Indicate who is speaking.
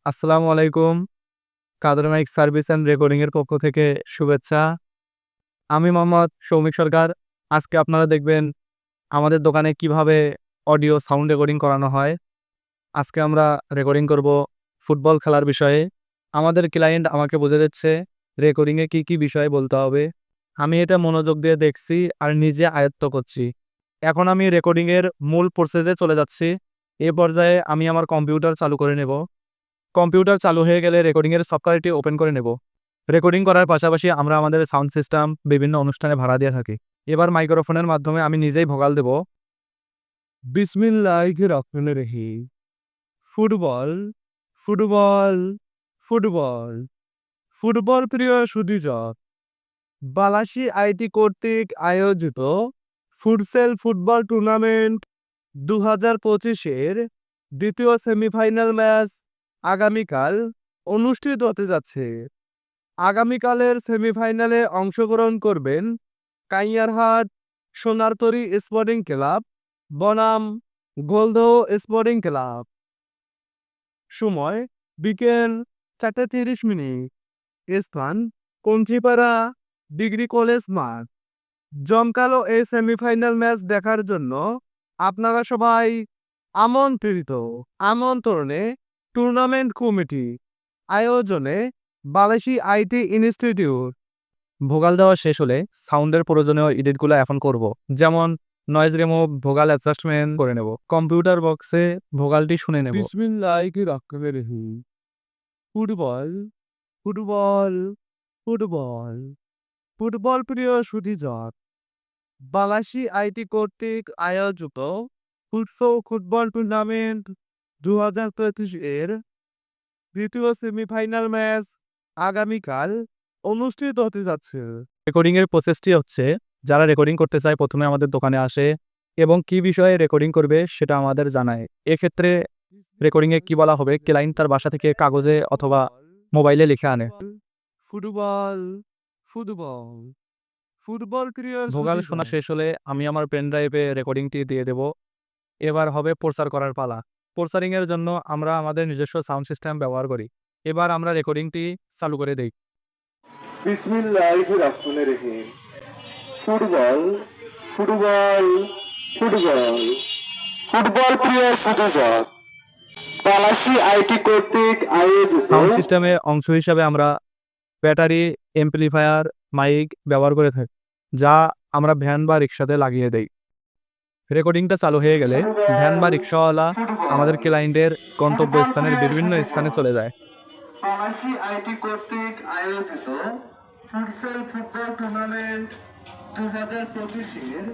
Speaker 1: আসসালামু আলাইকুম। কাদের mic service and recording এর পক্ষ থেকে শুভেচ্ছা। আমি মোহাম্মদ সৌমিক সরকার। আজকে আপনারা দেখবেন আমাদের দোকানে কিভাবে অডিও সাউন্ড রেকর্ডিং করানো হয়। আজকে আমরা রেকর্ডিং করব ফুটবল খেলার বিষয়ে। আমাদের ক্লায়েন্ট আমাকে বুঝিয়ে দিচ্ছে রেকর্ডিং এ কি বিষয়ে বলতে হবে। আমি এটা মনোযোগ দিয়ে দেখছি আর নিজে আয়ত্ত করছি। এখন আমি রেকর্ডিং এর মূল প্রসেসে চলে যাচ্ছি। এ পর্যায়ে আমি আমার কম্পিউটার চালু করে নেব। কম্পিউটার চালু হয়ে গেলে রেকর্ডিংয়ের সফটওয়্যারটি ওপেন করে নেব। রেকর্ডিং করার পাশাপাশি আমরা আমাদের সাউন্ড সিস্টেম বিভিন্ন অনুষ্ঠানে ভাড়া দিয়ে থাকি। এবার মাইক্রোফোনের মাধ্যমে আমি নিজেই ভোকাল দেব। বিসমিল্লাহির রহমানির রহিম। ফুটবল, ফুটবল, ফুটবল, ফুটবল প্রিয় সুধীজন। বালাসী আইটি কর্তৃক আয়োজিত ফুটসেল ফুটবল টুর্নামেন্ট 2025-এর দ্বিতীয় সেমিফাইনাল ম্যাচ আগামীকাল অনুষ্ঠিত হতে যাচ্ছে। আগামীকালের সেমিফাইনালে অংশগ্রহণ করবেন কাইয়ারহাট সোনারতরী স্পোর্টিং ক্লাব বনাম গোলদহ স্পোর্টিং ক্লাব। সময় বিকেল 4:30। স্থান কঞ্চিপাড়া ডিগ্রি কলেজ মাঠ। জমকালো এই সেমিফাইনাল ম্যাচ দেখার জন্য আপনারা সবাই আমন্ত্রিত। আমন্ত্রণে টুর্নামেন্ট কমিটি, আয়োজনে বালাসী আইটি ইনস্টিটিউট। ভোকাল দেওয়া শেষ হলে সাউন্ডের প্রয়োজনীয় এডিটগুলো এখন করব। যেমন নয়েজ রিমুভ, ভোকাল অ্যাডজাস্টমেন্ট করে নেব। কম্পিউটার বক্সে ভোকালটি শুনে নেব। বিসমিল্লাহির রহমানির রহিম। ফুটবল, ফুটবল, ফুটবল, ফুটবল প্রিয় সুধীজন। বালাসী আইটি কর্তৃক আয়োজিত ফুটবল টুর্নামেন্ট 2025-এর দ্বিতীয় সেমিফাইনাল ম্যাচ আগামীকাল অনুষ্ঠিত হতে যাচ্ছে। রেকর্ডিং এর প্রসেসটি হচ্ছে, যারা রেকর্ডিং করতে চায় প্রথমে আমাদের দোকানে আসে এবং কি বিষয়ে রেকর্ডিং করবে সেটা আমাদের জানায়। এক্ষেত্রে রেকর্ডিং এ কি বলা হবে ক্লায়েন্ট তার বাসা থেকে কাগজে অথবা মোবাইলে লিখে আনে। ফুটবল, ফুটবল, ফুটবল প্রিয় ভোকাল শোনা শেষ হলে আমি আমার পেন ড্রাইভে রেকর্ডিংটি দিয়ে দেব। এবার হবে প্রচার করার পালা। প্রচারিং এর জন্য আমরা আমাদের নিজস্ব সাউন্ড সিস্টেম ব্যবহার করি। এবার আমরা রেকর্ডিংটি চালু করে দেই।
Speaker 2: বিসমিল্লাহির রহমানির রহিম। ফুটবল, ফুটবল, ফুটবল, ফুটবল প্রিয় সুধীজন। বালাসী আইটি কর্তৃক আয়োজিত
Speaker 1: সাউন্ড সিস্টেমে অংশ হিসাবে আমরা ব্যাটারি, এমপ্লিফায়ার, মাইক ব্যবহার করে থাকি, যা আমরা ভ্যান বা রিক্সাতে লাগিয়ে দেই। রেকর্ডিংটা চালু হয়ে গেলে ভ্যান বা রিক্সাওয়ালা আমাদের ক্লায়েন্টের গন্তব্যস্থানের বিভিন্ন স্থানে চলে যায়।
Speaker 2: বালাসী আইটি কর্তৃক আয়োজিত ফুটবল টুর্নামেন্ট 2025-এর